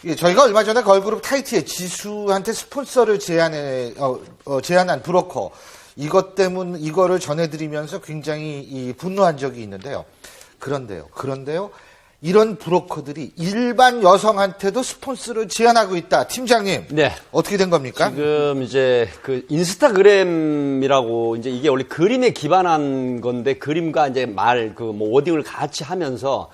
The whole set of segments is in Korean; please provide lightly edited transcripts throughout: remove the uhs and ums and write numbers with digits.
예, 저희가 얼마 전에 걸그룹 타이티의 지수한테 스폰서를 제안한 브로커 이거를 전해드리면서 굉장히 분노한 적이 있는데요. 그런데요. 이런 브로커들이 일반 여성한테도 스폰서를 제안하고 있다. 팀장님. 네. 어떻게 된 겁니까? 지금 이제 그 인스타그램이라고 이제 이게 원래 그림에 기반한 건데 그림과 이제 뭐 워딩을 같이 하면서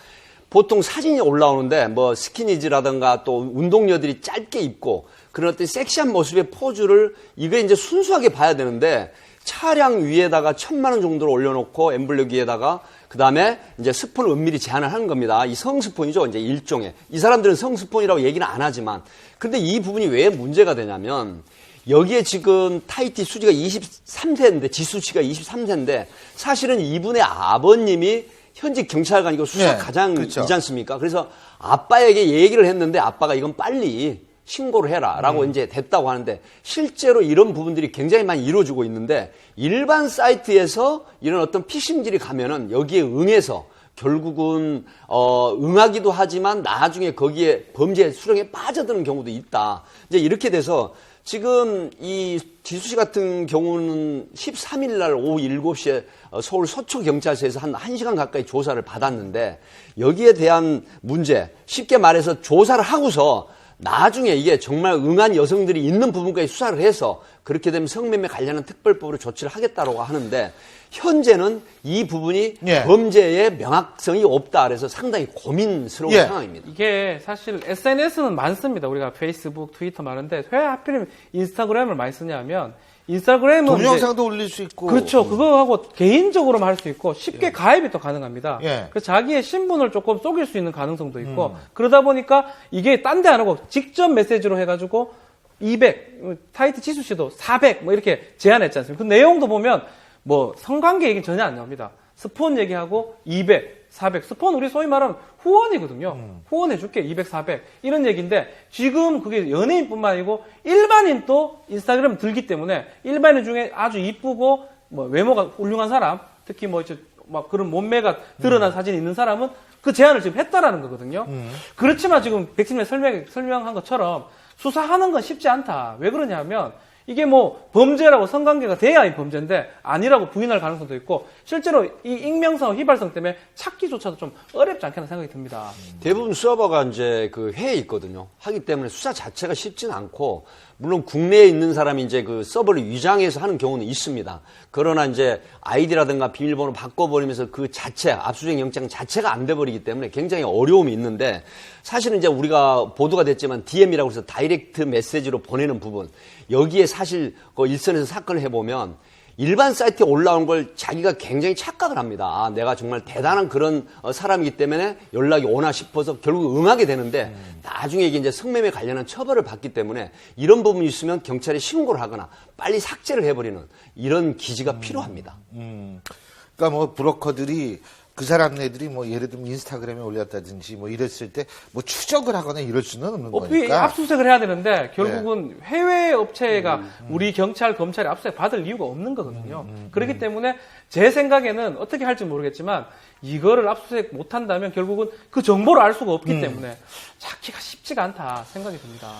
보통 사진이 올라오는데 뭐 스키니즈라든가 또 운동녀들이 짧게 입고 그런 어떤 섹시한 모습의 포즈를 이게 이제 순수하게 봐야 되는데 차량 위에다가 1,000만 원 정도를 올려놓고 엠블랙 위에다가 그 다음에 이제 스폰을 은밀히 제안을 하는 겁니다. 이 성스폰이죠. 이제 일종의. 이 사람들은 성스폰이라고 얘기는 안 하지만. 근데 이 부분이 왜 문제가 되냐면 여기에 지금 타이티 수지가 23세인데 지수치가 23세인데 사실은 이분의 아버님이 현직 경찰관이고 수사과장이지 그렇죠. 않습니까? 그래서 아빠에게 얘기를 했는데 아빠가 이건 빨리 신고를 해라라고 이제 됐다고 하는데 실제로 이런 부분들이 굉장히 많이 이루어지고 있는데 일반 사이트에서 이런 어떤 피싱질이 가면은 여기에 응해서 결국은 응하기도 하지만 나중에 거기에 범죄 수렁에 빠져드는 경우도 있다. 이제 이렇게 돼서 지금 이 지수 씨 같은 경우는 13일 날 오후 7시에 서울 서초경찰서에서 한 1시간 가까이 조사를 받았는데 여기에 대한 문제, 쉽게 말해서 조사를 하고서 나중에 이게 정말 응한 여성들이 있는 부분까지 수사를 해서 그렇게 되면 성매매 관련한 특별법으로 조치를 하겠다고 하는데 현재는 이 부분이 범죄의 명확성이 없다 그래서 상당히 고민스러운 상황입니다. 이게 사실 SNS는 많습니다. 우리가 페이스북, 트위터 많은데 왜 하필이면 인스타그램을 많이 쓰냐면 인스타그램은 동영상도 올릴 수 있고 그렇죠. 그거하고 개인적으로만 할 수 있고 쉽게 가입이 또 가능합니다. 그래서 자기의 신분을 조금 속일 수 있는 가능성도 있고 그러다 보니까 이게 딴 데 안 하고 직접 메시지로 해가지고 200 타이트 지수 씨도 400 뭐 이렇게 제안했지 않습니까? 그 내용도 보면 뭐 성관계 얘기는 전혀 안 나옵니다. 스폰 얘기하고 200, 400 스폰 우리 소위 말하면 후원이거든요. 후원해줄게 200, 400 이런 얘기인데 지금 그게 연예인뿐만 아니고 일반인도 인스타그램 들기 때문에 일반인 중에 아주 이쁘고 뭐 외모가 훌륭한 사람 특히 뭐 이제 막 그런 몸매가 드러난 사진이 있는 사람은 그 제안을 지금 했다라는 거거든요. 그렇지만 지금 백신에 설명한 것처럼 수사하는 건 쉽지 않다. 왜 그러냐면 이게 뭐 범죄라고 성관계가 돼야 이 범죄인데 아니라고 부인할 가능성도 있고 실제로 이 익명성, 휘발성 때문에 찾기조차도 좀 어렵지 않겠나 생각이 듭니다. 대부분 서버가 이제 그 해에 있거든요. 하기 때문에 수사 자체가 쉽지는 않고 물론 국내에 있는 사람이 이제 그 서버를 위장해서 하는 경우는 있습니다. 그러나 이제 아이디라든가 비밀번호 바꿔버리면서 그 자체, 압수수색 영장 자체가 안 돼버리기 때문에 굉장히 어려움이 있는데 사실은 이제 우리가 보도가 됐지만 DM이라고 해서 다이렉트 메시지로 보내는 부분 여기에 사실 그 일선에서 사건을 해보면 일반 사이트에 올라온 걸 자기가 굉장히 착각을 합니다. 아, 내가 정말 대단한 그런 사람이기 때문에 연락이 오나 싶어서 결국 응하게 되는데 나중에 이게 이제 성매매 관련한 처벌을 받기 때문에 이런 부분이 있으면 경찰에 신고를 하거나 빨리 삭제를 해버리는 이런 기지가 필요합니다. 그러니까 뭐 브로커들이 그 사람네들이 뭐 예를 들면 인스타그램에 올렸다든지 뭐 이랬을 때 뭐 추적을 하거나 이럴 수는 없는 거니까. 압수수색을 해야 되는데 결국은 해외 업체가 우리 경찰, 검찰이 압수수색 받을 이유가 없는 거거든요. 그렇기 때문에 제 생각에는 어떻게 할지 모르겠지만 이거를 압수수색 못한다면 결국은 그 정보를 알 수가 없기 때문에 찾기가 쉽지가 않다 생각이 듭니다.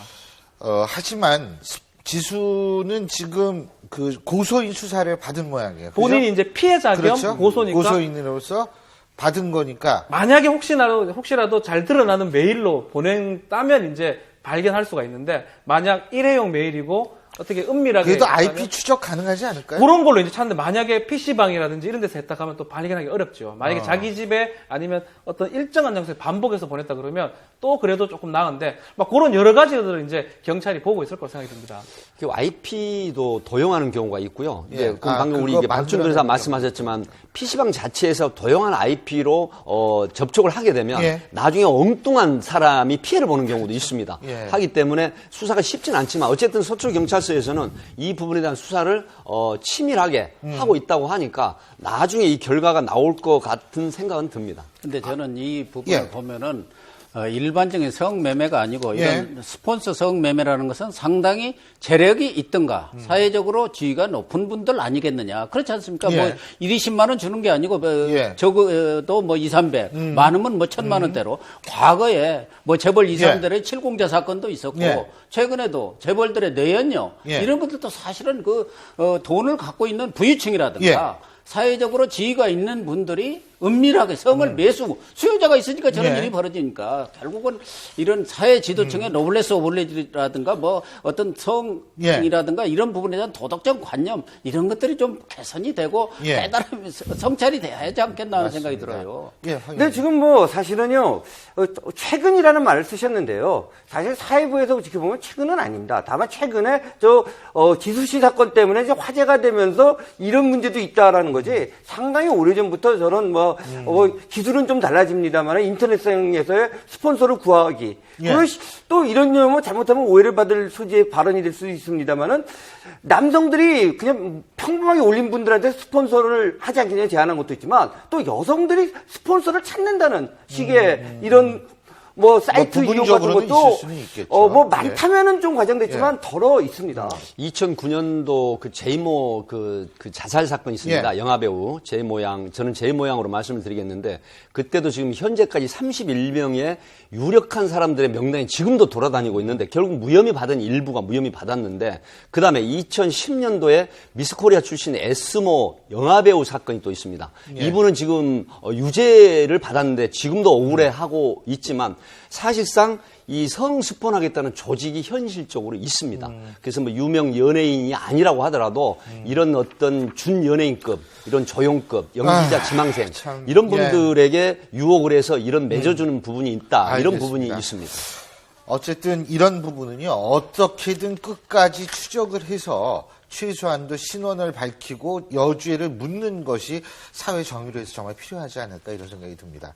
하지만 지수는 지금 그 고소인 수사를 받은 모양이에요. 그죠? 본인이 이제 피해자 겸 그렇죠? 고소니까. 고소인으로서 받은 거니까. 만약에 혹시라도 잘 드러나는 메일로 보낸다면 이제 발견할 수가 있는데 만약 일회용 메일이고 어떻게 은밀하게 그래도 IP 추적 가능하지 않을까요? 그런 걸로 이제 찾는데 만약에 PC방이라든지 이런 데서 했다 하면 또 발견하기 어렵죠. 만약에 자기 집에 아니면 어떤 일정한 장소에 반복해서 보냈다 그러면 또 그래도 조금 나은데 막 그런 여러 가지들을 이제 경찰이 보고 있을 거라고 생각이 듭니다. 그 IP도 도용하는 경우가 있고요. 예. 그 방금 우리 이제 박준 변호사 말씀하셨지만 PC방 자체에서 도용한 IP로 접촉을 하게 되면 나중에 엉뚱한 사람이 피해를 보는 경우도 있습니다. 하기 때문에 수사가 쉽진 않지만 어쨌든 서초 경찰서에서는 이 부분에 대한 수사를 치밀하게 하고 있다고 하니까 나중에 이 결과가 나올 것 같은 생각은 듭니다. 근데 저는 이 부분을 보면은 일반적인 성매매가 아니고 이런 예. 스폰서 성매매라는 것은 상당히 재력이 있든가 사회적으로 지위가 높은 분들 아니겠느냐. 그렇지 않습니까? 예. 뭐 1, 20만 원 주는 게 아니고 예. 적어도 뭐 2, 300, 많으면 뭐 1,000만 원대로 과거에 뭐 재벌 2, 3대의 칠공자 사건도 있었고 예. 최근에도 재벌들의 내연녀 예. 이런 것들도 사실은 그 돈을 갖고 있는 부유층이라든가 예. 사회적으로 지위가 있는 분들이 은밀하게 성을 매수, 수요자가 있으니까 저런 예. 일이 벌어지니까 결국은 이런 사회 지도층의 노블레스 오블레지라든가 뭐 어떤 성이라든가 이런 부분에 대한 도덕적 관념 이런 것들이 좀 개선이 되고 예. 깨달음이 성찰이 돼야 하지 않겠나 하는 생각이 들어요. 예, 근데 지금 뭐 사실은요, 최근이라는 말을 쓰셨는데요. 사실 사회부에서 지켜보면 최근은 아닙니다. 다만 최근에 지수씨 사건 때문에 이제 화제가 되면서 이런 문제도 있다라는 거지 상당히 오래전부터 저런 기술은 좀 달라집니다만 인터넷상에서의 스폰서를 구하기. 예. 또 이런 뭐 잘못하면 오해를 받을 소지의 발언이 될 수 있습니다만은 남성들이 그냥 평범하게 올린 분들한테 스폰서를 하지 않겠냐 제안한 것도 있지만 또 여성들이 스폰서를 찾는다는 식의 이런 뭐 사이트 이용 같은 부분적으로는 것도 있을 수는 있겠죠. 뭐 많다면은 좀 과장됐지만 덜어 있습니다. 2009년도 그 제이모 그 자살 사건이 있습니다. 예. 영화배우 제이모 양, 저는 제이모 양으로 말씀을 드리겠는데 그때도 지금 현재까지 31명의 유력한 사람들의 명단이 지금도 돌아다니고 있는데 결국 무혐의 받은 일부가 무혐의 받았는데 그 다음에 2010년도에 미스코리아 출신의 에스모 영화배우 사건이 또 있습니다. 예. 이분은 지금 유죄를 받았는데 지금도 억울해하고 있지만 사실상 이 성스폰하겠다는 조직이 현실적으로 있습니다. 그래서 뭐 유명 연예인이 아니라고 하더라도 이런 어떤 준연예인급, 이런 조용급, 연기자 지망생 참, 이런 예. 분들에게 유혹을 해서 이런 맺어주는 부분이 있다. 이런 알겠습니다. 부분이 있습니다. 어쨌든 이런 부분은요, 어떻게든 끝까지 추적을 해서 최소한도 신원을 밝히고 여죄를 묻는 것이 사회 정의로서 정말 필요하지 않을까 이런 생각이 듭니다.